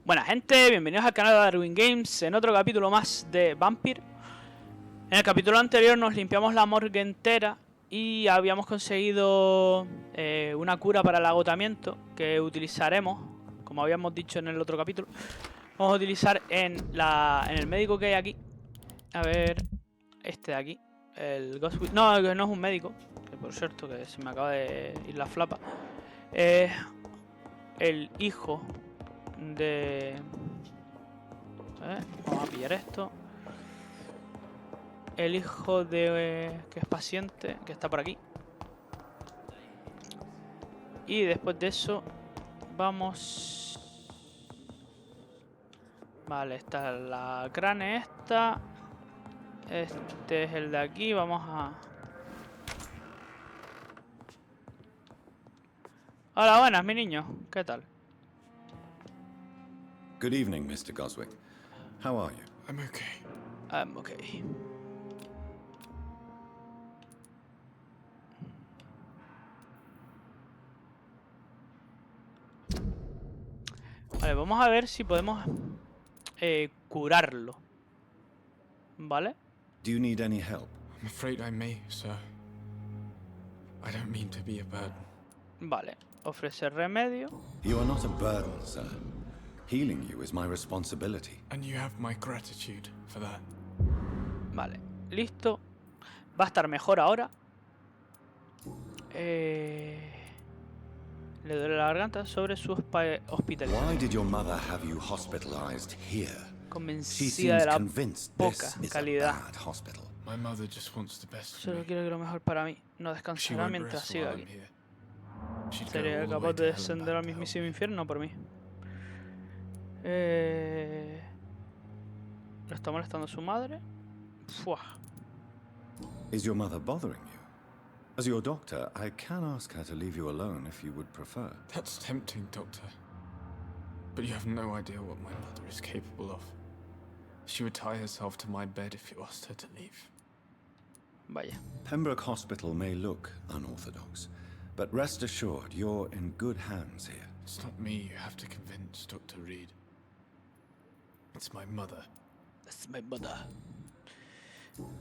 Buena gente, bienvenidos al canal de Darwin Games en otro capítulo más de Vampyr. En el capítulo anterior nos limpiamos la morgue entera y habíamos conseguido una cura para el agotamiento que utilizaremos, como habíamos dicho en el otro capítulo. Vamos a utilizar en el médico que hay aquí. A ver, este de aquí, el Ghost... No, que no es un médico, que por cierto que se me acaba de ir la flapa. El hijo de... vamos a pillar esto. El hijo de... que es paciente, que está por aquí. Y después de eso vamos... Vale, esta es la crane esta. Este es el de aquí, vamos a... Hola, buenas, mi niño. ¿Qué tal? Good evening, Mr. Goswick. How are you? I'm okay. I'm okay. Vale, vamos a ver si podemos curarlo. ¿Vale? Do you need any help? I'm afraid I may, sir. I don't mean to be a burden. Vale, ofrecer remedio. You are not a burden, sir. Healing you is my responsibility. And you have my gratitude for that. Vale, listo. Va a estar mejor ahora. Le duele la garganta sobre su hospitalización. Why did your mother have you hospitalized here? She Convencida seems de la convinced poca this is a calidad. bad hospital. My mother just wants the best for Solo me. quiero lo mejor para mí. No She descansará won't mientras rest siga while I'm aquí. here. She'd go Sería all the capaz way de to hell and descender al back to help mismísimo me. infierno por mí. ¿Lo está molestando su madre? Fuah. Is your mother bothering you? As your doctor, I can ask her to leave you alone if you would prefer. That's tempting, Doctor. But you have no idea what my mother is capable of. She would tie herself to my bed if you asked her to leave. Vaya. Pembroke Hospital may look unorthodox, but rest assured you're in good hands here. It's not me you have to convince, Dr. Reed. It's my mother. That's my mother.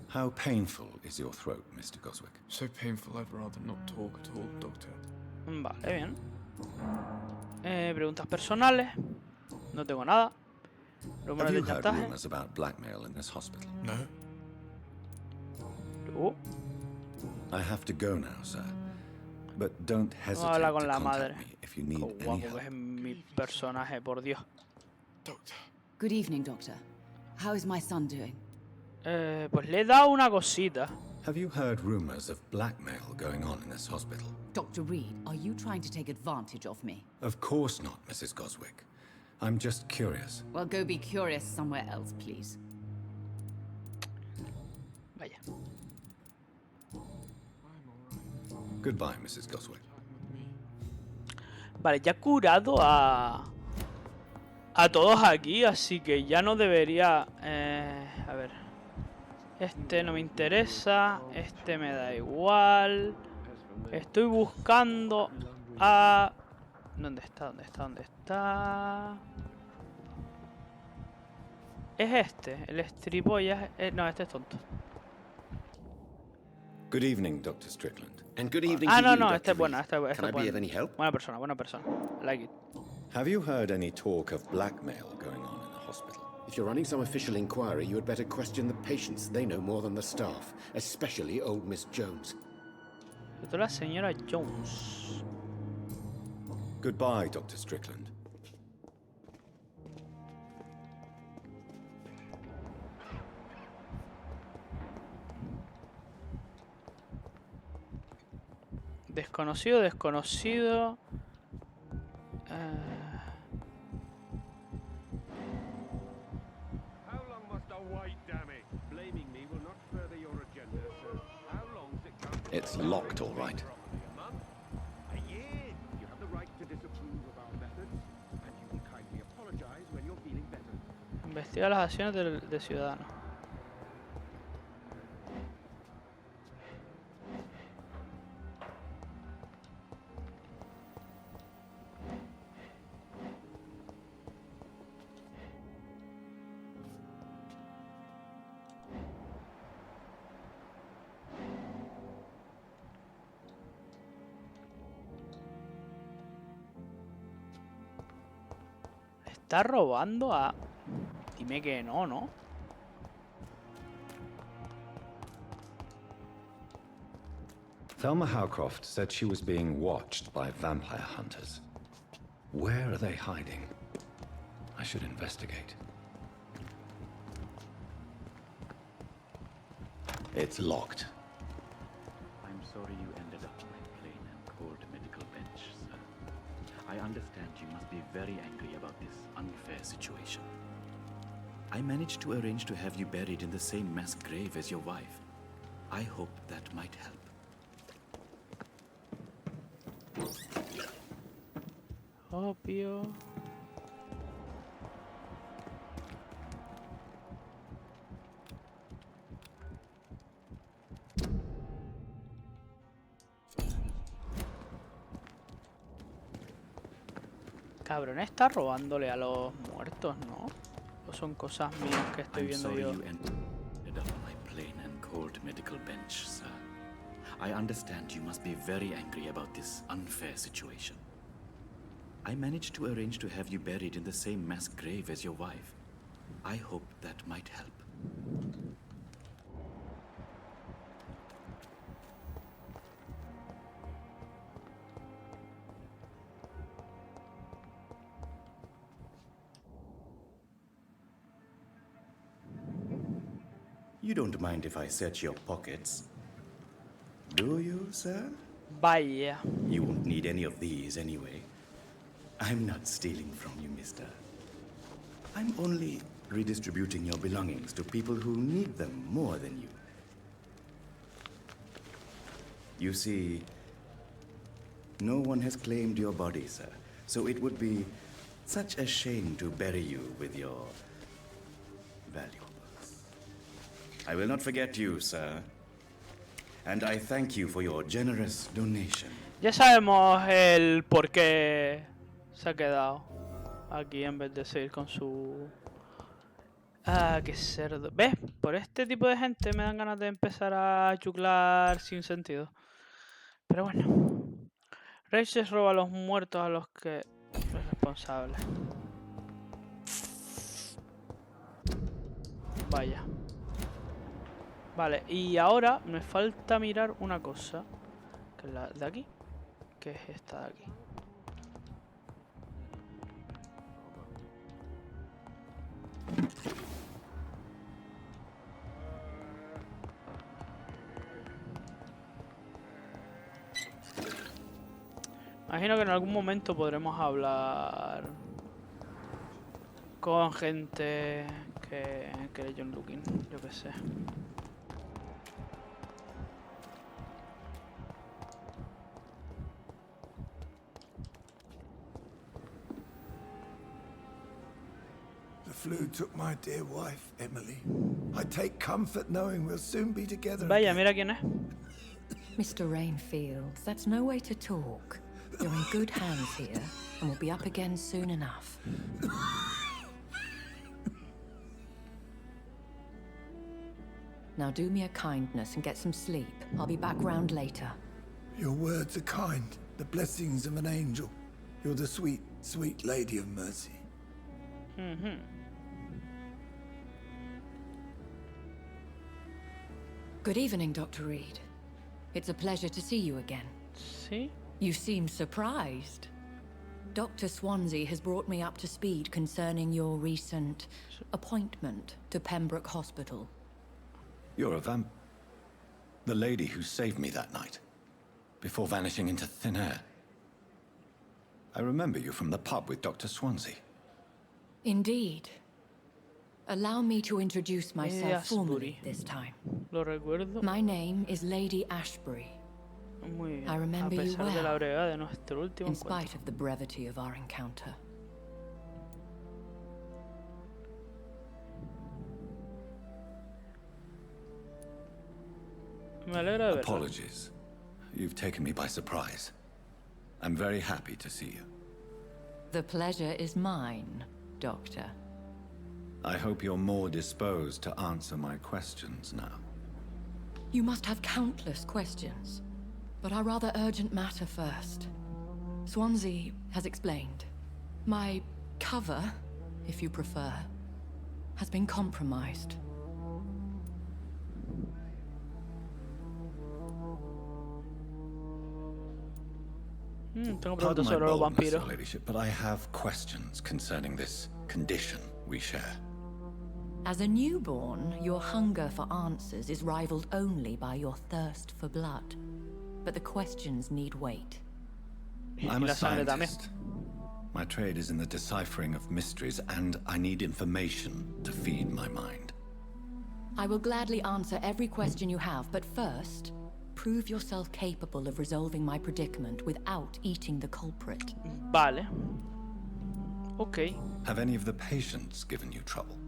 How painful is your throat, Mr. Goswick? So painful I'd rather not talk at all, Doctor. Vale, bien. Preguntas personales. No tengo nada. Have Rumores de you heard chantaje. rumors about blackmail in this hospital? No? I have to go now, sir. But don't Vamos a hablar hesitate con to la contact madre. me if you need Qué any guapo que help. es mi personaje, por Dios. Doctor. Good evening, Doctor. How is my son doing? Pues le he dado una cosita. Have you heard rumors of blackmail going on in this hospital? Dr. Reed, are you trying to take advantage of me? Of course not, Mrs. Goswick. I'm just curious. Well, go be curious somewhere else, please. Vaya. Goodbye, Mrs. Goswick. Vale, ya he curado a todos aquí, así que ya no debería... a ver. Este no me interesa. Este me da igual. Estoy buscando a... ¿Dónde está? ¿Dónde está? ¿Dónde está? Es este, el estripollas. No, este es tonto. Good evening, Dr. Strickland. And good evening Ah, to no, you, no, Dr. este es bueno. Reed. Este Can I es be of bueno. any help? Buena persona, buena persona. Like it. Have you heard any talk of blackmail going on in the hospital? If you're running some official inquiry, you had better question the patients. They know more than the staff, especially old Miss Jones. Esto es la señora Jones. Goodbye, Dr. Strickland. Desconocido, desconocido. How long must I wait, damn it? Blaming me will not further your agenda, sir. How long's it going to It's locked, all right. A month? A year? You have the right to disapprove of our methods, and you will kindly apologize when you're feeling better. Investiga las acciones de ciudadanos. Está robando a... Dime que no, ¿no? Thelma Howcroft said she was being watched by vampire hunters. Where are they hiding? I should investigate. It's locked. I'm sorry you ended up on a plain and cold medical bench, sir. I understand you must be very angry about this unfair situation. I managed to arrange to have you buried in the same mass grave as your wife. I hope that might help. Obvio. Cabrón, está robándole a los muertos, ¿no? ¿O son cosas mías que estoy viendo yo? You ended up on my plain and cold medical bench, sir. I understand you must be very angry about this unfair situation. I managed to arrange to have you buried in the same mass grave as your wife. I hope that might help. You don't mind if I search your pockets, do you, sir? Vaya. You won't need any of these anyway. I'm not stealing from you, mister. I'm only redistributing your belongings to people who need them more than you. You see, no one has claimed your body, sir, so it would be such a shame to bury you with your valuables. I will not forget you, sir. And I thank you for your generous donation. Ya sabemos el por qué se ha quedado aquí en vez de seguir con su... Ah, qué cerdo. ¿Ves? Por este tipo de gente me dan ganas de empezar a chuclar sin sentido. Pero bueno. Reyes roba a los muertos a los que es responsable. Vaya. Vale, y ahora me falta mirar una cosa. Que es la de aquí. Que es esta de aquí. Imagino que en algún momento podremos hablar con gente que John Looking, yo qué sé. The flu took my dear wife, Emily. I take comfort knowing we'll soon be together. Vaya, mira quién es. Mr. Rainfield, that's no way to talk. You're in good hands here, and we'll be up again soon enough. Now do me a kindness and get some sleep. I'll be back round later. Your words are kind, the blessings of an angel. You're the sweet, sweet lady of mercy. Mm-hmm. Good evening, Dr. Reed. It's a pleasure to see you again. Sí. You seem surprised. Dr. Swansea has brought me up to speed concerning your recent appointment to Pembroke Hospital. You're a the lady who saved me that night, before vanishing into thin air. I remember you from the pub with Dr. Swansea. Indeed. Allow me to introduce myself Ashbury. formally this time. Lo recuerdo My name is Lady Ashbury. muy bien. I remember a you pesar de la well, brevedad de nuestro último in encuentro. spite of the brevity of our encounter. Me alegra de verlo. Apologies. You've taken me by surprise. I'm very happy to see you. The pleasure is mine, Doctor. I hope you're more disposed to answer my questions now. You must have countless questions, but our rather urgent matter first. Swansea has explained. My cover if you prefer, has been compromised. Tengo Pardon preguntas my sobre los boldness, vampiros. Your Ladyship, but I have questions concerning this condition we share. As a newborn, your hunger for answers is rivaled only by your thirst for blood. But the questions need weight. I'm Y a la sangre también. scientist. My trade is in the deciphering of mysteries, and I need information to feed my mind. I will gladly answer every question you have, but first, prove yourself capable of resolving my predicament without eating the culprit. Vale. Ok. Have any of the patients given you trouble?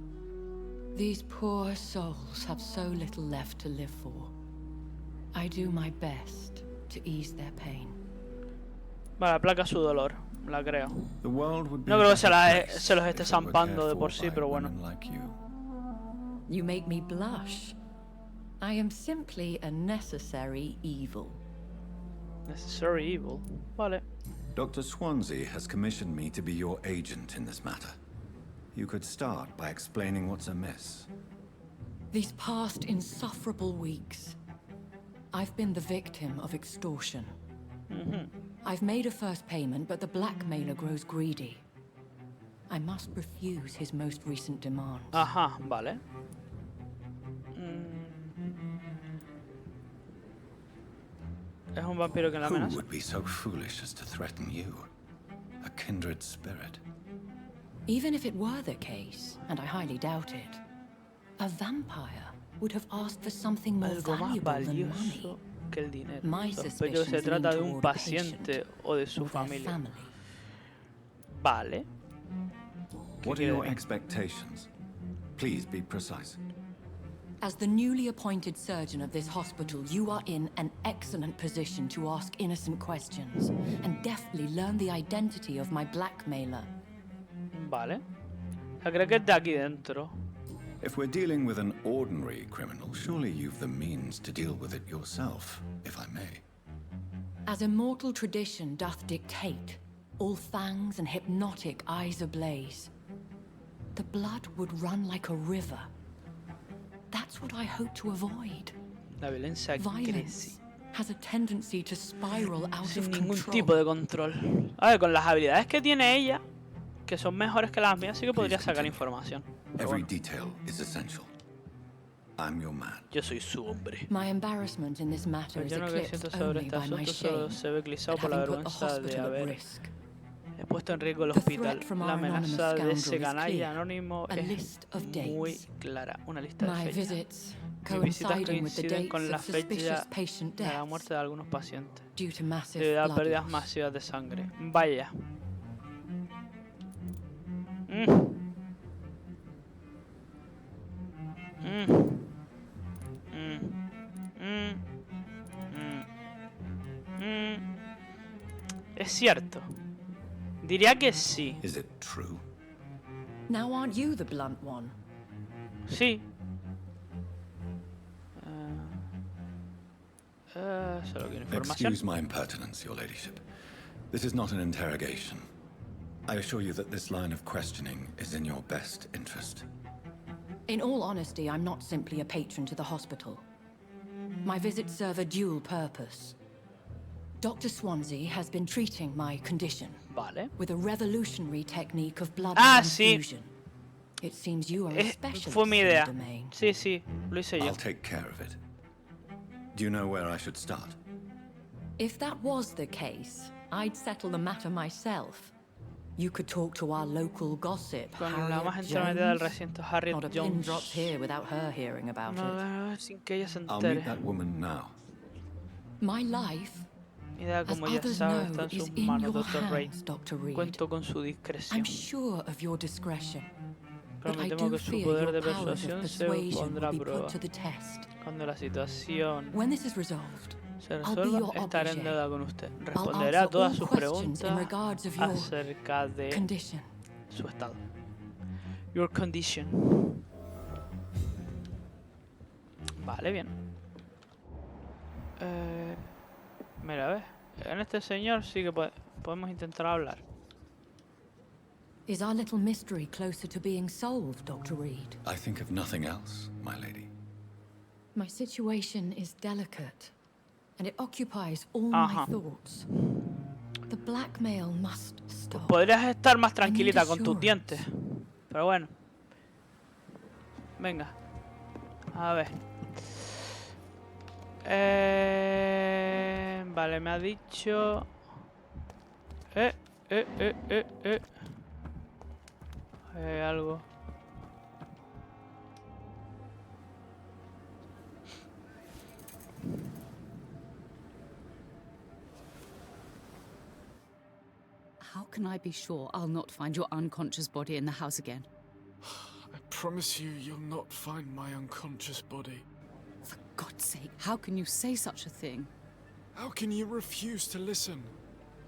These poor souls have so little left to live for. I do my best to ease their pain. Vale, aplaca su dolor. La creo. The world would be No creo que a better place se los esté if it were zampando cared de por for sí, by pero bueno. women like you. You make me blush. I am simply a necessary evil. Necessary evil. Vale. Dr. Swansea has commissioned me to be your agent in this matter. You could start by explaining what's amiss. These past insufferable weeks, I've been the victim of extortion. I've made a first payment, but the blackmailer grows greedy. I must refuse his most recent demands. Ajá, vale. Es un vampiro que la Who amenaza. would be so foolish as to threaten you? A kindred spirit. Even if it were the case, and I highly doubt it, a vampire would have asked for something more Algo más valuable than money. valioso que el dinero. My Sospecho que suspicions se lean trata de un toward paciente patient o de su or their familia. family. Vale. What are quiere your de mí? expectations? Please be precise. As the newly appointed surgeon of this hospital, you are in an excellent position to ask innocent questions and deftly learn the identity of my blackmailer. Vale. La creo que es de aquí dentro. If we're dealing with an ordinary criminal, surely you've the means to deal with it yourself, if I may. As immortal tradition doth dictate, all fangs and hypnotic eyes ablaze, the blood would run like a river. That's what I hope to avoid. La violencia crece. Violence has a tendency to spiral out Sin of ningún control. tipo de control. A ver, con las habilidades que tiene ella, que son mejores que las mías, sí que podría sacar información. Pero Every bueno, detail is essential. I'm your man. yo soy su hombre. My embarrassment in this matter is Yo no que siento eclipsed sobre only este by my asunto solo shame se ve eclipsado at por la having put the vergüenza de hospital at haber risk. puesto en riesgo el The hospital. threat from La our anonymous amenaza de ese scoundrel is canalla clear. anónimo A es list of muy dates. clara. Una lista de My fechas. visits Mis visitas coinciding with the coinciden dates con la of suspicious fecha patient de la deaths muerte de algunos pacientes. due to massive Debido a blood pérdidas loss. masivas de sangre. Vaya. Es cierto. Diría que sí. Is it true? Now aren't you the blunt one? Sí. Solo quiero información. Excuse my impertinence, Your Ladyship. This is not an interrogation. I assure you that this line of questioning is in your best interest. In all honesty, I'm not simply a patron to the hospital. My visits serve a dual purpose. Dr. Swansea has been treating my condition Vale. with a revolutionary technique of blood sí. transfusion. It seems you are a specialist Fue mi in the idea. domain. Sí, sí, lo hice yo. I'll take care of it. Do you know where I should start? If that was the case, I'd settle the matter myself. You could talk to our local gossip, Con la más Harriet entrometida del Jones. recinto, Harriet Not a pin Jones. drops here without her hearing about it. No, sin que ella se I'll meet entere. that woman now. My life, Mi idea, as como ya others sabe, know, está en is sus in manos, your Dr. Reid. hands, Dr. Reed. Cuento con su discreción. I'm sure of your discretion, but I Prometemos do que su fear poder your de powers of persuasión se persuasion pondrá a will be prueba. put to the test. Cuando la situación When this is resolved, se I'll be resuelva, your estaré en obligé. deuda con usted. I'll Responderé a answer todas all sus questions in preguntas regards of your acerca de condition. su estado. Your condition. Vale, bien. Mira, a ver. En este señor sí que podemos intentar hablar. Is our little mystery closer to being solved, Dr. Reed? I think of nothing else, my lady. My situation is delicate, and it occupies all my thoughts. The blackmail must stop. Podrías estar más tranquilita con tus dientes. Pero bueno. Venga. A ver. Vale, me ha dicho... algo. How can I be sure I'll not find your unconscious body in the house again? I promise you, you'll not find my unconscious body. For God's sake, how can you say such a thing? How can you refuse to listen?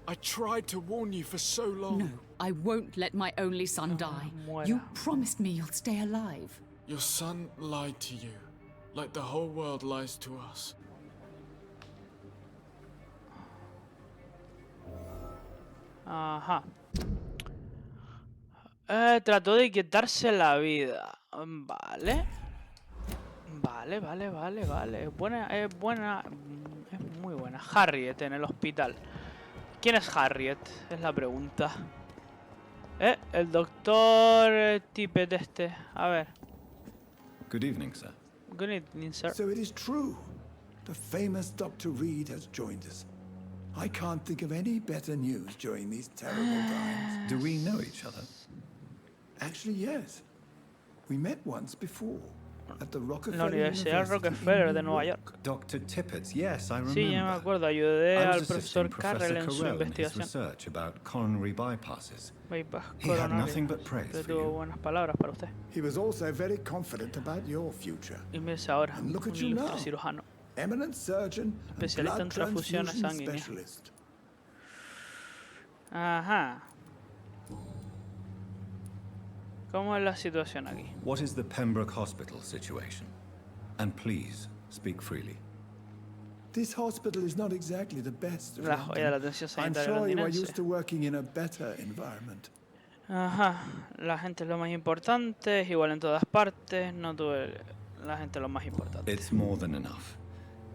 I tried to warn you for so long. No, I won't let my only son die. You promised me you'll stay alive. Your son lied to you, like the whole world lies to us. Ajá. Trató de quitarse la vida. Vale. Vale. Es buena. Es muy buena. Harriet en el hospital. ¿Quién es Harriet? Es la pregunta. El doctor Tippett este. A ver. Good evening, sir. Good evening, sir. So it is true. The famous Dr. Reed has joined us. I can't think of any better news during these terrible times. Do we know each other? Actually, yes. We met once before at the La Rockefeller Universidad University Rockefeller in de New Nueva York. Dr. Tippett, yes, I remember. Sí, ya me acuerdo. Ayudé I al was profesor assisting Carrell en su Carrell in his investigación. research about coronary bypasses. Bypass He had nothing coronarios. but praise Pero for tuvo you. buenas palabras para usted. He was also very confident about your future. Y mírese ahora, And look un at you ilustre now. cirujano. Eminent surgeon and Especialista en blood transfusiones transfusion sanguíneas. specialist. Ajá. ¿Cómo es la situación aquí? What is the Pembroke Hospital situation? And please, speak freely. This hospital is not exactly the best La around. joya de la atención I'm sanitaria sure you are londinense. used to working in a better environment. Ajá. La gente es lo más importante, es igual en todas partes. No tuve la gente lo más importante. It's more than enough.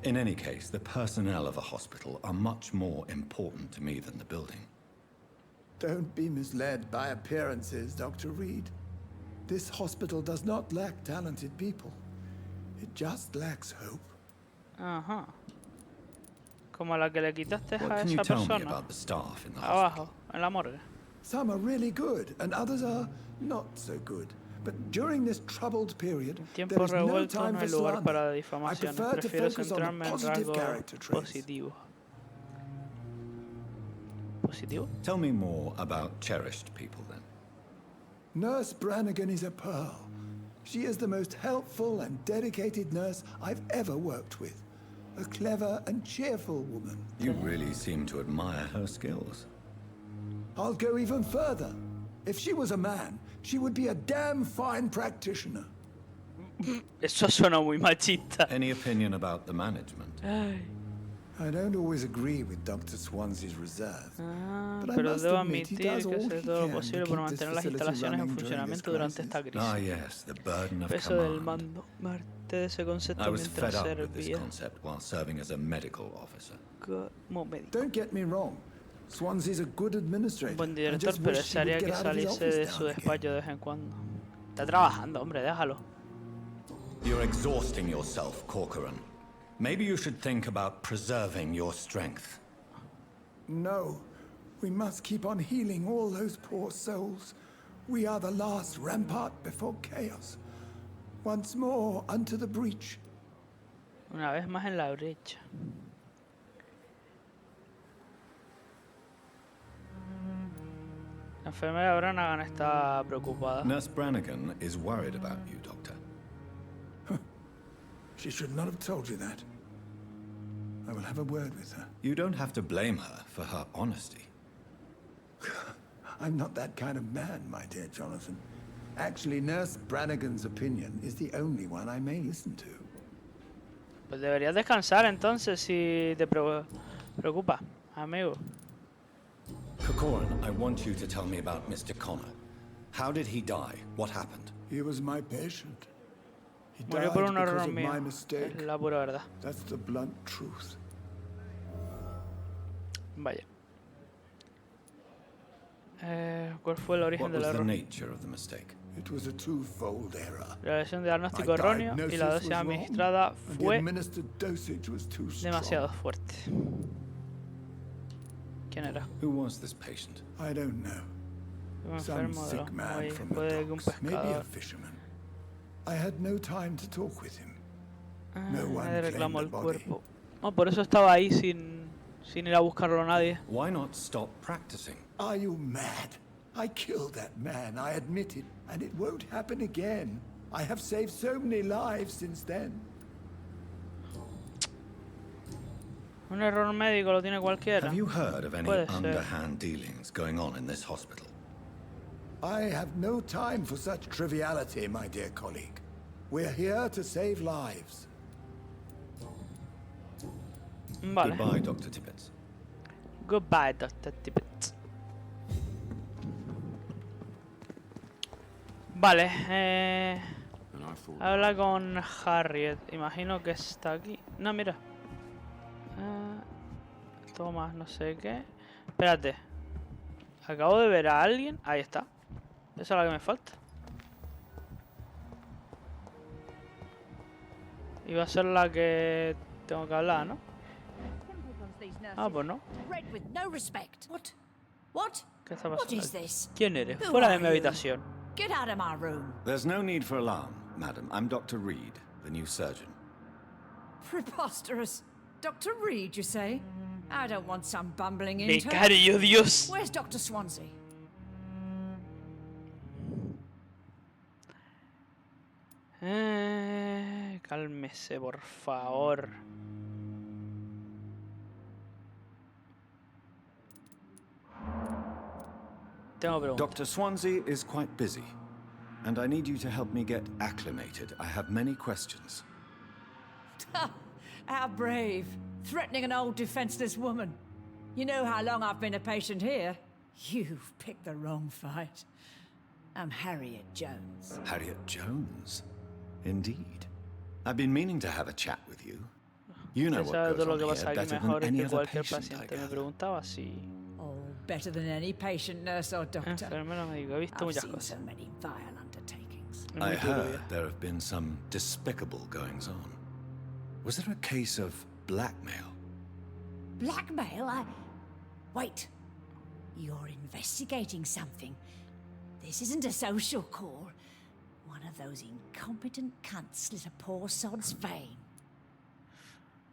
In any case, the personnel of a hospital are much more important to me than the building. Don't be misled by appearances, Dr. Reed. This hospital does not lack talented people. It just lacks hope. Ajá. Como la que le quitaste What a can you esa tell me persona. about the staff in the hospital? Abajo, en la morgue. Some are really good, and others are not so good. But during this troubled period, En there tiempos is no revueltos time no for hay lugar slander. para I difamaciones. prefer to Prefiero focus on the centrarme en positive rasgos character traits. positivos. ¿Positivo? Tell me more about cherished people, then. Nurse Brannigan is a pearl. She is the most helpful and dedicated nurse I've ever worked with. A clever and cheerful woman. You really seem to admire her skills. I'll go even further. If she was a man, she would be a damn fine practitioner. Eso suena muy machista. Any opinion about the management? Ay. I don't always agree with Dr. Swansea's reserve. But I Pero must debo admit he admitir does que all hace he todo lo can to posible por keep this mantener las facility instalaciones en running during this funcionamiento durante crisis. esta crisis. Ah, yes, the burden of Peso del command. mando. Me harté de ese I concepto was mientras fed up with this servía concept while serving as a medical officer. como médico. Don't get me wrong. Swansea's a good administrator. Un buen I director, just pero wish he would desearía que get out of his saliese office de su down again. despacho de vez en cuando. Está trabajando, hombre, déjalo. You're exhausting yourself, Corcoran. Maybe you should think about preserving your strength. No, we must keep on healing all those poor souls. We are the last rampart before chaos. Once more unto the breach. Una vez más en la brecha. La enfermera Brannigan está preocupada. Nurse Brannigan is worried about you, Doctor. She should not have told you that. I will have a word with her. You don't have to blame her for her honesty. I'm not that kind of man, my dear Jonathan. Actually, Nurse Brannigan's opinion is the only one I may listen to. Pues deberías descansar entonces si te preocupa, amigo. Corcoran, I want you to tell me about Mr. Connor. How did he die? What happened? He was my patient. He Murió died por un error because of mío. my mistake. Es la pura verdad. That's the blunt truth. Vaya. ¿Cuál fue el origen What del was the error? nature of the mistake? It was a twofold error. La lesión de diagnóstico My erróneo y diagnosis la was dosis wrong, administrada and the fue administered dosage was too strong. demasiado fuerte. ¿Quién era? Who was this patient? I don't know. Un Some enfermo de los sick man muelles. from the Puede que un docks. Maybe a pescador. fisherman. I had no time to talk with him. No one Nadie claimed reclamó the el body. cuerpo. Oh, por eso estaba ahí sin ir a buscarlo nadie. Why not stop practicing? Are you mad? I killed that man, I admit it, and it won't happen again. I have saved so many lives since then. Un error médico lo tiene cualquiera. Have you heard of any Puede ser. underhand dealings going on in this hospital? I have no time for such triviality, my dear colleague. We're here to save lives. Vale. Goodbye, Dr. Tippett. Goodbye, Dr. Tippett. Vale, habla con Harriet. Imagino que está aquí. No, mira. Tomás, no sé qué. Espérate. Acabo de ver a alguien. Ahí está. Esa es la que me falta. Y va a ser la que tengo que hablar, ¿no? Ah, pues no. ¿Qué está pasando? ¿Quién eres? Fuera de mi habitación. Get out of my room. There's no need for alarm, madam. I'm Dr. Reed, the new surgeon. Preposterous. Dr. Reed, you say? I don't want some bumbling intern. Becario, Dios. Where's Dr. Swansea? Cálmese, por favor. Tengo preguntas. Dr. Swansea is quite busy, and I need you to help me get acclimated. I have many questions. How brave. Threatening an old defenseless woman. You know how long I've been a patient here? You've picked the wrong fight. I'm Harriet Jones. Harriet Jones? Indeed. I've been meaning to have a chat with you. You know what Sabe goes todo on lo que here pasa aquí better mejor than any que other cualquier patient, I paciente. Me gather. preguntaba si Oh, better than any patient, nurse, or doctor. enfermero médico. He visto I've muchas seen cosas. so many vile undertakings. Es I muy heard turbio. there have been some despicable goings-on. Was there a case of blackmail? Blackmail? Wait. You're investigating something. This isn't a social call. One of those incompetent cunts slit a poor sod's vein.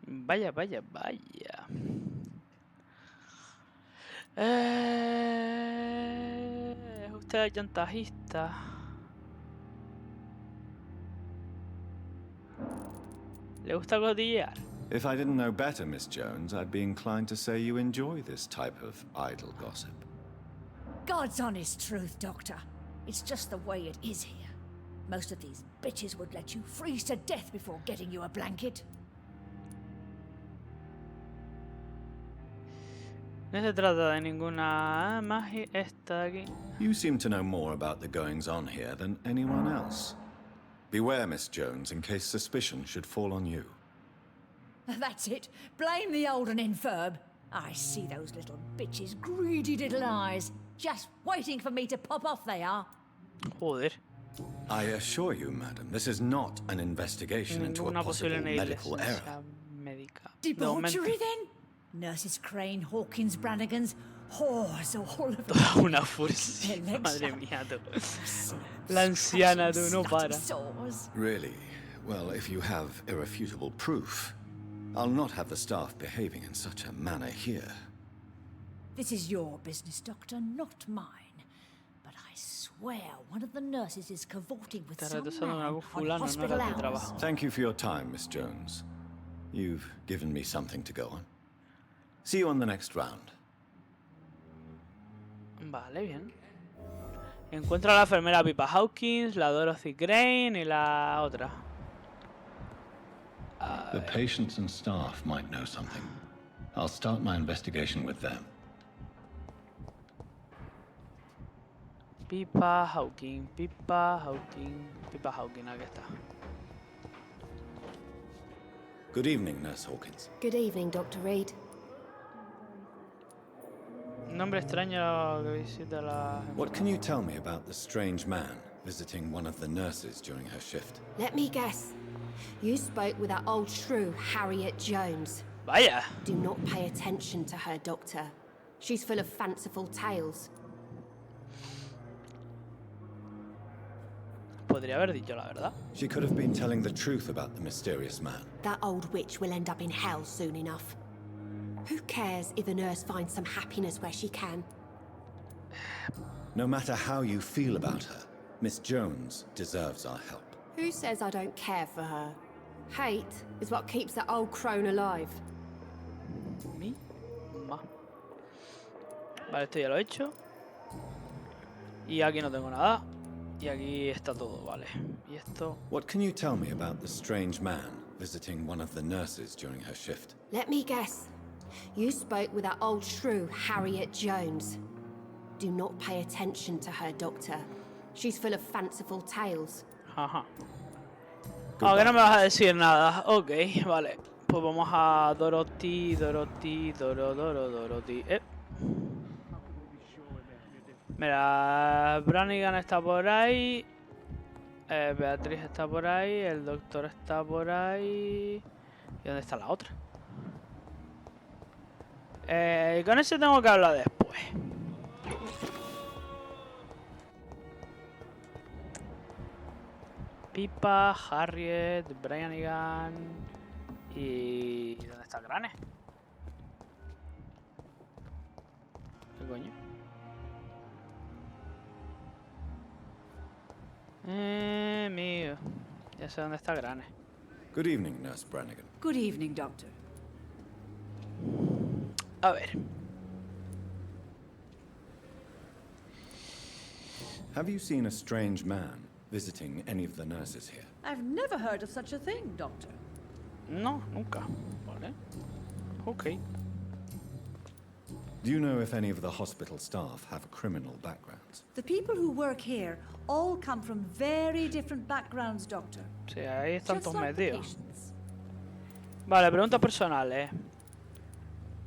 Vaya, vaya, vaya. ¿Es usted chantajista? ¿Le gusta cotillear? If I didn't know better, Miss Jones, I'd be inclined to say you enjoy this type of idle gossip. God's honest truth, Doctor. It's just the way it is here. Most of these bitches would let you freeze to death before getting you a blanket. No se trata de ninguna magia esta de aquí. You seem to know more about the goings-on here than anyone else. Beware, Miss Jones, in case suspicion should fall on you. That's it. Blame the old and infirm. I see those little bitches' greedy little eyes. Just waiting for me to pop off they are. Joder. I assure you, madam, this is not an investigation into a Ninguna possible posible medical error. negligencia médica. Debauchery then? Nurses Crane, Hawkins, Brannigans, whores all of them. Toda una fuerza. Madre mía, tú. La anciana, tú, no para. Really? Well, if you have irrefutable proof, I'll not have the staff behaving in such a manner here. This is your business, Doctor, not mine. But I swear one of the nurses is cavorting with some man on hospital hours. Thank you for your time, Miss Jones. You've given me something to go on. See you on the next round. Vale, bien. Encuentra a la enfermera Pippa Hawkins, la Dorothy Crane y la otra. The patients and staff might know something. I'll start my investigation with them. Pipa Hawking, Pipa Hawking, Pipa Hawking, aquí está. Good evening, Nurse Hawkins. Good evening, Dr. Reed. Nombre extraño que visita la... What can you tell me about the strange man visiting one of the nurses during her shift? Let me guess. You spoke with that old shrew, Harriet Jones. Vaya. Do not pay attention to her, Doctor. She's full of fanciful tales. Podría haber dicho la verdad. She could have been telling the truth about the mysterious man. That old witch will end up in hell soon enough. Who cares if a nurse finds some happiness where she can? No matter how you feel about her, Miss Jones deserves our help. Who says I don't care for her? Hate is what keeps that old crone alive. Mi ma. Vale, esto ya lo he hecho. Y aquí no tengo nada. Y aquí está todo, vale. Y esto... What can you tell me about the strange man visiting one of the nurses during her shift? Let me guess. You spoke with that old shrew, Harriet Jones. Do not pay attention to her, Doctor. She's full of fanciful tales. Ajá. Aunque no me vas a decir nada. Ok, vale. Pues vamos a Dorothy. Mira, Brannigan está por ahí. Beatriz está por ahí. El doctor está por ahí. ¿Y dónde está la otra? Con ese tengo que hablar después. Pipa, Harriet, Brannigan. ¿Y dónde está Grane? ¿Qué coño? Mío. Ya sé dónde está Grane. Good evening, Nurse Brannigan. Good evening, Doctor. A ver. Have you seen a strange man visiting any of the nurses here? I've never heard of such a thing, Doctor. No, nunca. Vale. Ok. Do you know if any of the hospital staff have criminal backgrounds? The people who work here all come from very different backgrounds, Doctor. Sí, ahí están Just todos like the metidos. patients. Vale, preguntas personales.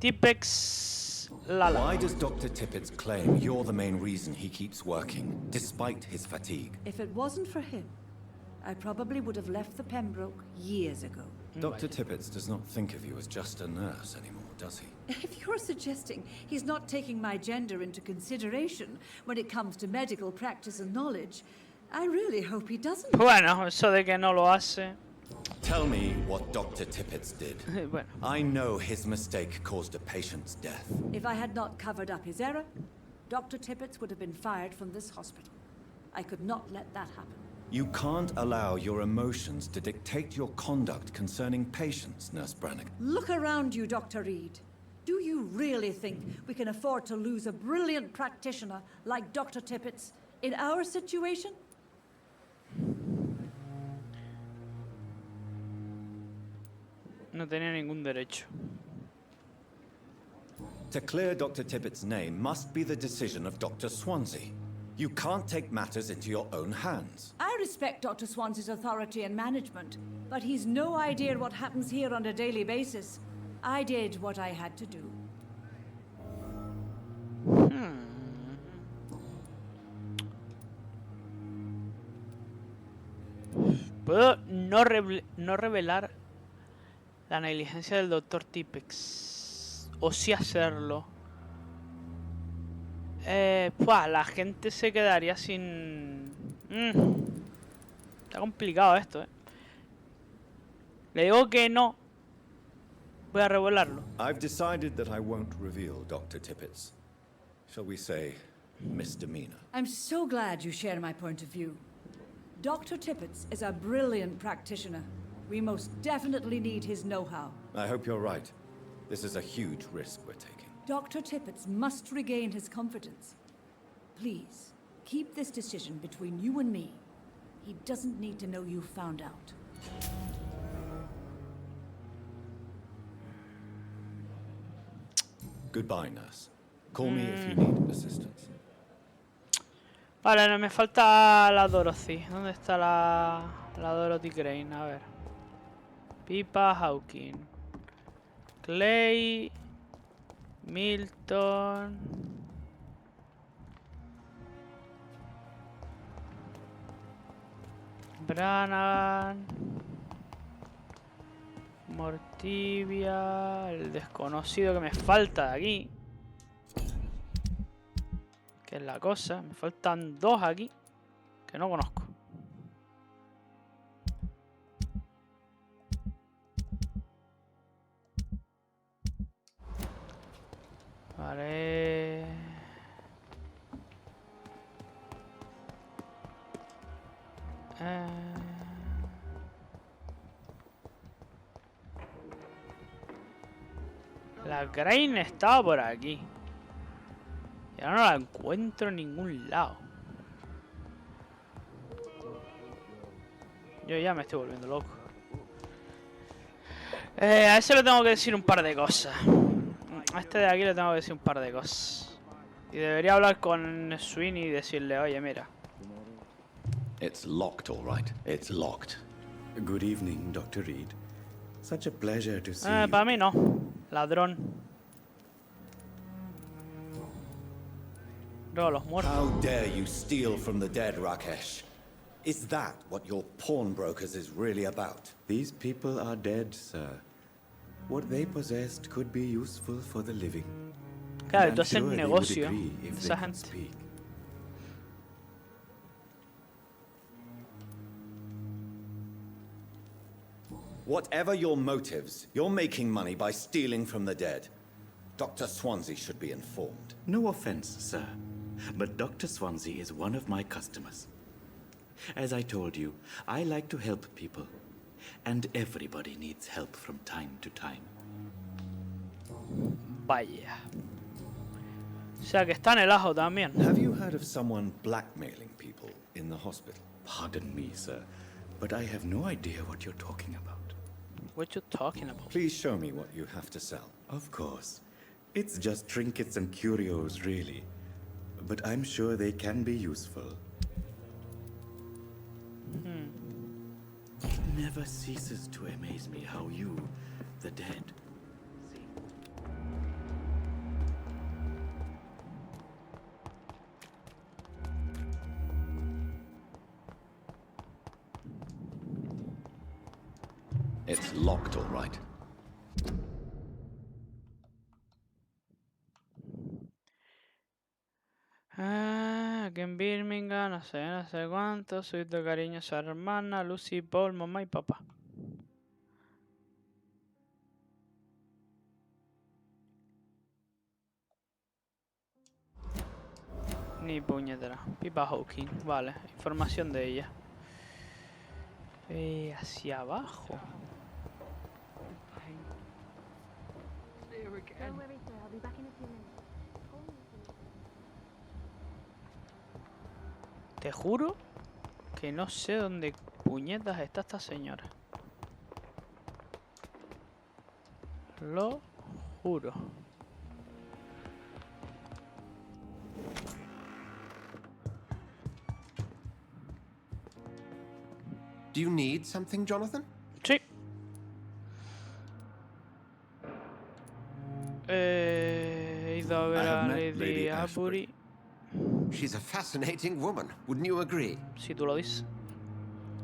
Tipex Lala. Why does Dr. Tippett claim you're the main reason he keeps working, despite his fatigue? If it wasn't for him, I probably would have left the Pembroke years ago. Dr. Tippett does not think of you as just a nurse anymore, does he? If you're suggesting he's not taking my gender into consideration when it comes to medical practice and knowledge, I really hope he doesn't. Bueno, eso de que no lo hace. Tell me what Dr. Tippett did. Bueno. I know his mistake caused a patient's death. If I had not covered up his error, Dr. Tippett would have been fired from this hospital. I could not let that happen. You can't allow your emotions to dictate your conduct concerning patients, Nurse Brannigan. Look around you, Dr. Reed. Do you really think we can afford to lose a brilliant practitioner like Dr. Tippett in our situation? No tenía ningún derecho. To clear Dr. Tippett's name must be the decision of Dr. Swansea. You can't take matters into your own hands. I respect Dr. Swansea's authority and management, but he's no idea what happens here on a daily basis. I did what I had to do. Puedo no revelar la negligencia del Dr. Tipex. O sí hacerlo. La gente se quedaría sin... Está complicado esto, Le digo que no. Voy a revelarlo. I've decided that I won't reveal Dr. Tippett's, shall we say, misdemeanor. I'm so glad you share my point of view. Dr. Tippett is a brilliant practitioner. We most definitely need his know-how. I hope you're right. This is a huge risk we're taking. Dr. Tippett must regain his confidence. Please, keep this decision between you and me. He doesn't need to know you found out. Goodbye, nurse. Call me if you need assistance. Vale, no, me falta la Dorothy. ¿Dónde está la Dorothy Crane? A ver. Pipa Hawking. Clay. Milton. Branagh. Mortivia. El desconocido que me falta de aquí. Que es la cosa. Me faltan dos aquí. Que no conozco. Vale. La Crane estaba por aquí. Y ahora no la encuentro en ningún lado. Yo ya me estoy volviendo loco. A ese le tengo que decir un par de cosas. A este de aquí le tengo que decir un par de cosas. Y debería hablar con Sweeney y decirle, oye, mira. It's locked, all right. It's locked. Good evening, Dr. Reed. Such a pleasure to see Para mí no. Ladrón. Luego los muertos. How dare you steal from the dead, Rakesh? Is that what your pawnbrokers is really about? These people are dead, sir. What they possessed could be useful for the living. Claro, I'm tú haces sure they would negocio agree de if they esa could gente. speak. Whatever your motives, you're making money by stealing from the dead. Dr. Swansea should be informed. No offense, sir, but Dr. Swansea is one of my customers. As I told you, I like to help people, and everybody needs help from time to time. Vaya. O sea que está en el ajo también. Have you heard of someone blackmailing people in the hospital? Pardon me, sir, but I have no idea what you're talking about. What you talking about? Please show me what you have to sell. Of course. It's just trinkets and curios, really. But I'm sure they can be useful. It never ceases to amaze me how you, the dead, see. It's locked, all right. Aquí en Birmingham, no sé cuánto. Soy de cariñosa hermana, Lucy, Paul, mamá y papá. Ni puñetera. Pipa Hawking, vale. Información de ella. Hacia abajo. Te juro que no sé dónde puñetas está esta señora. Lo juro. Do you need something, Jonathan? Sí. He ido a ver a Lady Ashbury. She's a fascinating woman. Wouldn't you agree? Si tú lo dices.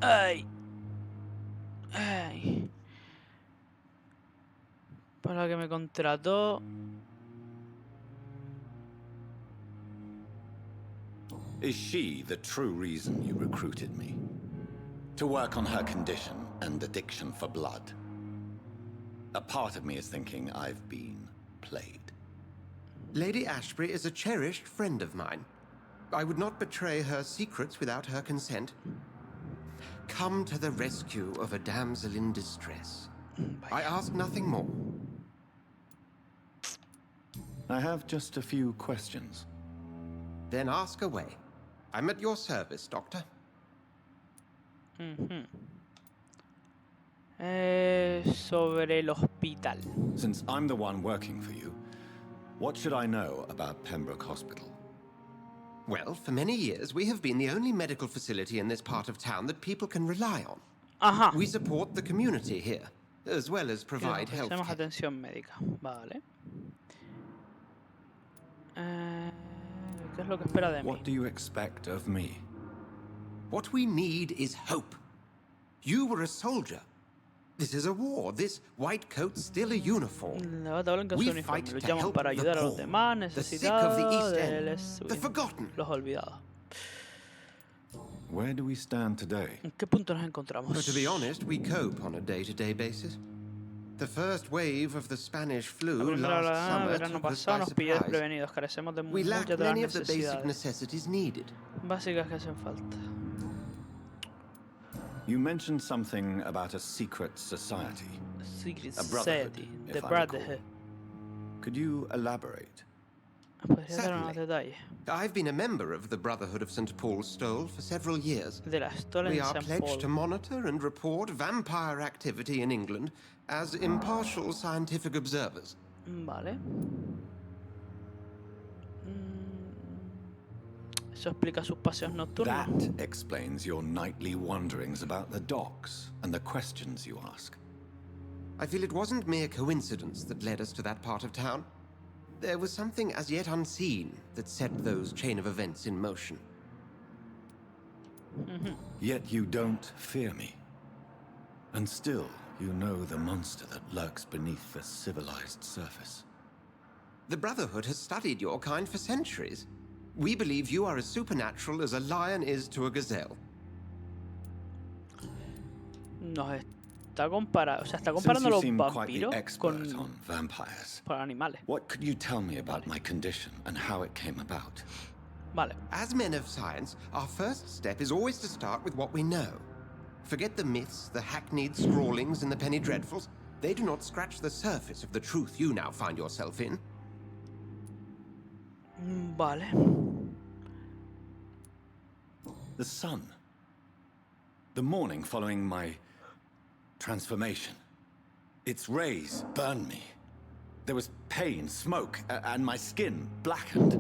Ay. Ay. Para que me contrató. Is she the true reason you recruited me? To work on her condition and addiction for blood? A part of me is thinking I've been played. Lady Ashbury is a cherished friend of mine. I would not betray her secrets without her consent. Come to the rescue of a damsel in distress. I ask nothing more. I have just a few questions. Then ask away. I'm at your service, Doctor. Sobre el hospital. Since I'm the one working for you, what should I know about Pembroke Hospital? Well, for many years, we have been the only medical facility in this part of town that people can rely on. Ajá. We support the community here, as well as Que provide health ofrecemos care. atención médica. Vale. ¿Qué es lo que espera de mí? What do you expect of me? What we need is hope. You were a soldier. This is a war. This white coat's still a uniform. Levanta blanca su We uniforme. fight to Luchamos help para the ayudar a los poor, demás, the sick of the necesitados, East End, the forgotten. los olvidados. Where do we stand today? ¿En qué punto nos encontramos? But to be honest, we cope on a day-to-day basis. The first wave of the Spanish La flu primera last oleada summer del verano took us pasado by nos pilló surprise. desprevenidos. Carecemos de We lack muchas de las many of the basic necesidades necessities needed. básicas que hacen falta. You mentioned something about a secret society. Secret A brotherhood, Society, if The I recall. Brotherhood. Could you elaborate? ¿Podría dar unos Certainly. detalles? I've been a member of the Brotherhood of St. Paul's Stole for several years. De la Stolen We are St. pledged to Paul. monitor and report vampire activity in England as impartial scientific observers. Vale. Eso explica sus paseos nocturnos. That explains your nightly wanderings about the docks and the questions you ask. I feel it wasn't mere coincidence that led us to that part of town. There was something as yet unseen that set those chain of events in motion. Yet you don't fear me. And still, you know the monster that lurks beneath the civilized surface. The Brotherhood has studied your kind for centuries. We believe you are as supernatural as a lion is to a gazelle. Nos está comparando, o sea, está Since comparando you los seem quite the vampiros expert con on vampires, animales. what could you tell me about my condition and how it came about? Vale. As men of science, our first step is always to start with what we know. Forget the myths, the hackneyed scrawlings, and the penny dreadfuls. They do not scratch the surface of the truth you now find yourself in. Vale. The sun. The morning following my transformation. Its rays burned me. There was pain, smoke, and my skin blackened.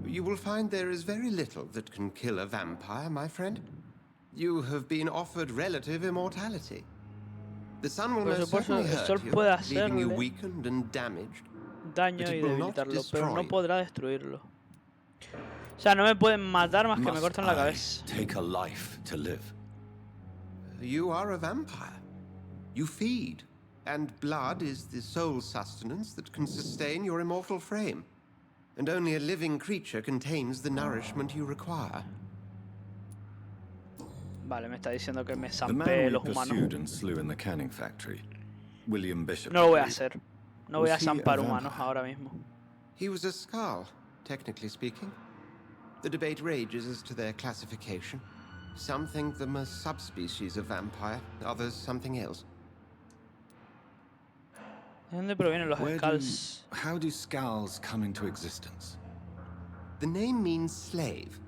You will find there is very little that can kill a vampire, my friend. You have been offered relative immortality. The sun will Por most supuesto, certainly el sol hurt you, puede leaving you hacerle weakened and damaged. daño But y it will not debilitarlo, pero no destroy. podrá destruirlo. O sea, no me pueden matar más que me Must cortan la I cabeza. take a life to live? You are a vampire. You feed, and blood is the sole sustenance that can sustain your immortal frame. And only a living creature contains the nourishment you require. Vale, me está diciendo que me The man zampee we los humanos. pursued and slew in the canning factory, William Bishop. No lo voy a I believe. hacer. No voy a Was he a zampar humanos vampire? ahora mismo. He was a Skal, technically speaking. The debate rages as to their classification. Some think them a subspecies of vampire, others something else. ¿De dónde provienen los Where skulls? how do skulls come into existence? The name means slave.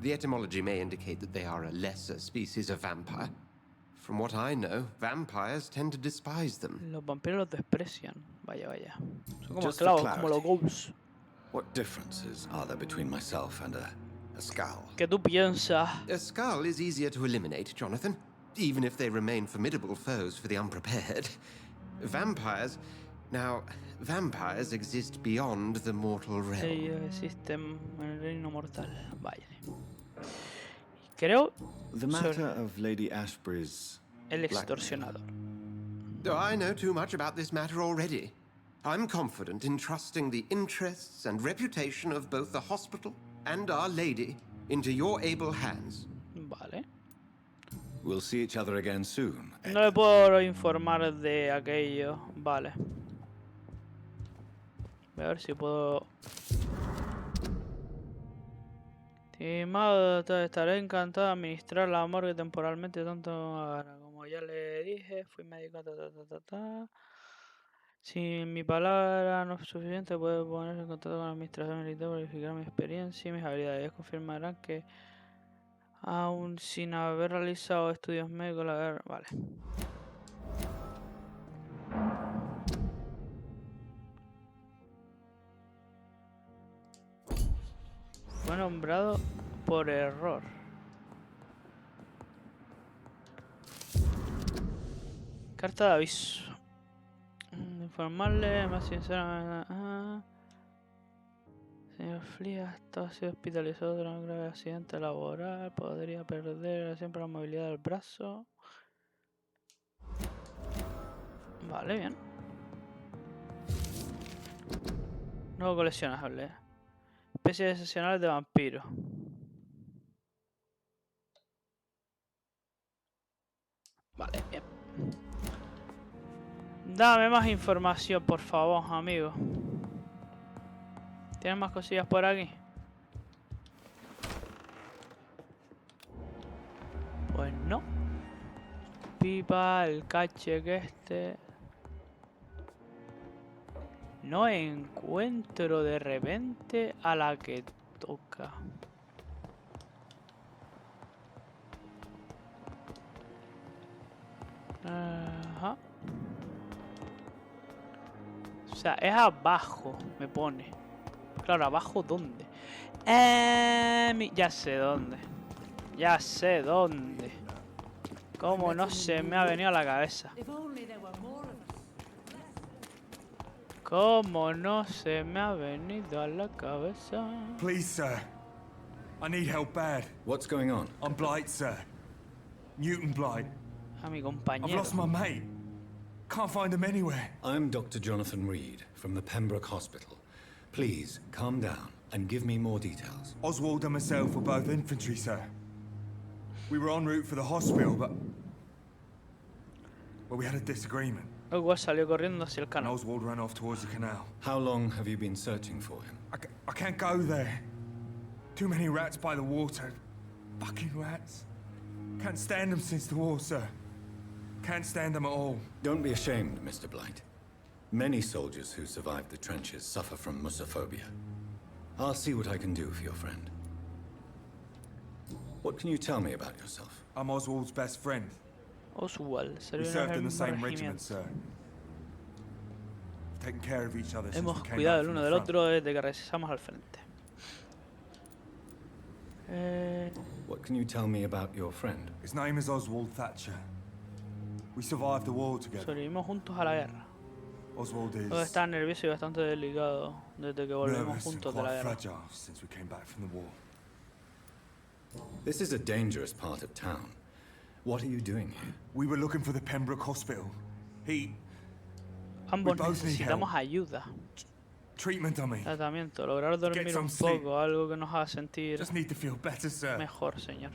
The etymology may indicate that they are a lesser species of vampire. From what I know, vampires tend to despise them. Los vampiros los desprecian. Vaya, vaya. Son como Just for esclavos, como los clarity. ghouls. What differences are there between myself and a skull? ¿Qué tú piensas? A skull is easier to eliminate, Jonathan, even if they remain formidable foes for the unprepared. Vampires... Now, vampires exist beyond the mortal realm. Ellos existen en el reino mortal. Vaya. Creo The matter of Lady Ashbury's el extorsionador. Oh, I know too much about this matter already. I'm confident in trusting the interests and reputation of both the hospital and Our Lady into your able hands. Vale. We'll see each other again soon. No le puedo informar de aquello. Vale. Voy a ver si puedo... Estimado doctor, estaré encantado de administrar la morgue temporalmente tanto ahora. Como ya le dije, fui médico. Si mi palabra no es suficiente, puedo ponerse en contacto con la administración militar para verificar mi experiencia y mis habilidades. Ellos confirmarán que aún sin haber realizado estudios médicos, la guerra... Vale. Fue nombrado por error. Carta de aviso. Informarle más sinceramente. Señor Flia ha sido hospitalizado tras un grave accidente laboral. Podría perder siempre la movilidad del brazo. Vale, bien. Nuevo coleccionable. Especies excepcionales de vampiro. Vale, bien. Dame más información, por favor, amigo. ¿Tienes más cosillas por aquí? Pues no. Pipa, el cache que este. No encuentro de repente a la que toca. Ajá. O sea, es abajo, me pone. Claro, ¿abajo dónde? Ya sé dónde. Ya sé dónde. ¿Cómo no se me ha venido a la cabeza? ¿Cómo no se me ha venido a la cabeza? Please, sir. I need help bad. What's going on? I'm Blight, sir. Newton Blight. A mi I've compañero. lost my mate. Can't find him anywhere. I'm Dr. Jonathan Reed from the Pembroke Hospital. Please, calm down and give me more details. Oswald and myself were both infantry, sir. We were en route for the hospital, but... well, we had a disagreement. Luego salió corriendo hacia el And canal. Oswald ran off towards the canal. How long have you been searching for him? I can't go there. Too many rats by the water. Fucking rats. Can't stand them since the war, sir. Can't stand them at all. Don't be ashamed, Mr. Blight. Many soldiers who survived the trenches suffer from musophobia. I'll see what I can do for your friend. What can you tell me about yourself? I'm Oswald's best friend. Oswald, We salió served in en the el same mismo regiment, regimiento. sir. Taken care of each other since Hemos we came cuidado back el from uno the del front. otro desde que regresamos al frente. What can you tell me about your friend? His name is Oswald Thatcher. We survived the war together. Sobrevivimos juntos a la guerra. Oswald is Todo está nervioso y bastante delicado desde que volvimos nervous and juntos de la quite guerra. fragile since we came back from the war. This is a dangerous part of town. What are you doing here? We were looking for the Pembroke Hospital. Ambos both need necesitamos help. ayuda. Treatment, I mean. Tratamiento, lograr dormir some un sleep. poco, algo que nos haga sentir Just need to feel better, sir. mejor, señor.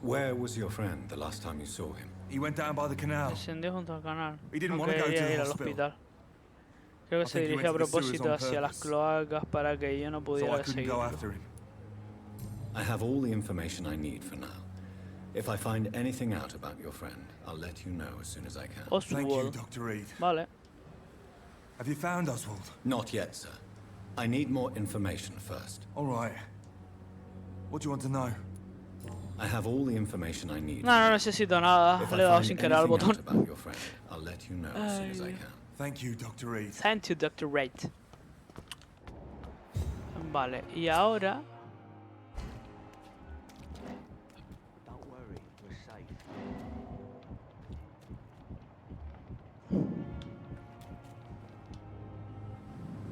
Where was your friend the last time you saw him? He went down by the canal. Descendió junto al canal. He didn't No want to go to quería the ir al hospital. hospital. Creo que I se think he dirigió a went to the sewers propósito on hacia las purpose. cloacas para que yo no So pudiera I couldn't go seguirlo. after him. I have all the information I need for now. If I find anything out about your friend, I'll let you know as soon as I can. Thank you, Oswald. Dr. Reed. Vale. Have you found Oswald? Not yet, sir. I need more information first. All right. What do you want to know? I have all the information I need. No necesito nada. If Le he I dado find sin querer al anything botón. out about your friend, I'll let you know as soon as I can. Thank you, Dr. Reed. Thank you, Dr. Reid. Vale, y ahora... Don't worry, we're safe.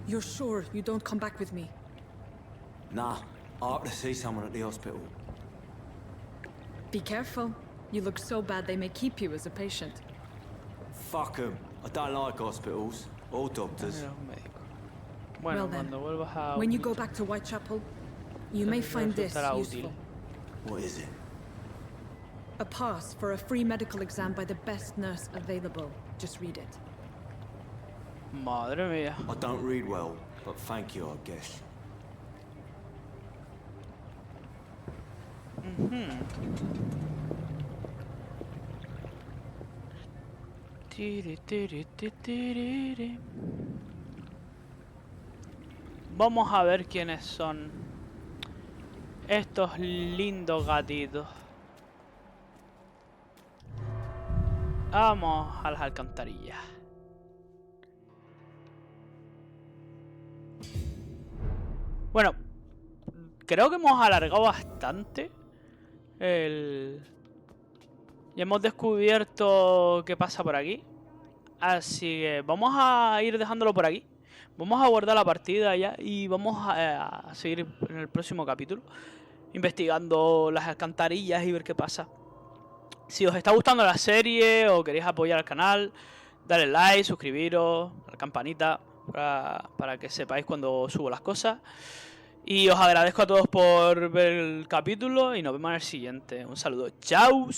You're sure you don't come back with me? Nah, I ought to see someone at the hospital. Be careful. You look so bad they may keep you as a patient. Fuck 'em. I don't like hospitals or doctors. Mira, un médico. Bueno, Well then, cuando vuelvas a... when you go back to Whitechapel, you may find this resultará useful. útil. What is it? A pass for a free medical exam by the best nurse available. Just read it. Madre mía. I don't read well, but thank you, I guess. Tiri, tiri, ti, tiriri. Vamos a ver quiénes son estos lindos gatitos. Vamos a las alcantarillas. Bueno, creo que hemos alargado bastante el... Ya hemos descubierto qué pasa por aquí. Así que vamos a ir dejándolo por aquí. Vamos a guardar la partida ya y vamos a seguir en el próximo capítulo investigando las alcantarillas y ver qué pasa. Si os está gustando la serie o queréis apoyar al canal, dale like, suscribiros, a la campanita para que sepáis cuando subo las cosas. Y os agradezco a todos por ver el capítulo y nos vemos en el siguiente. Un saludo. ¡Chao!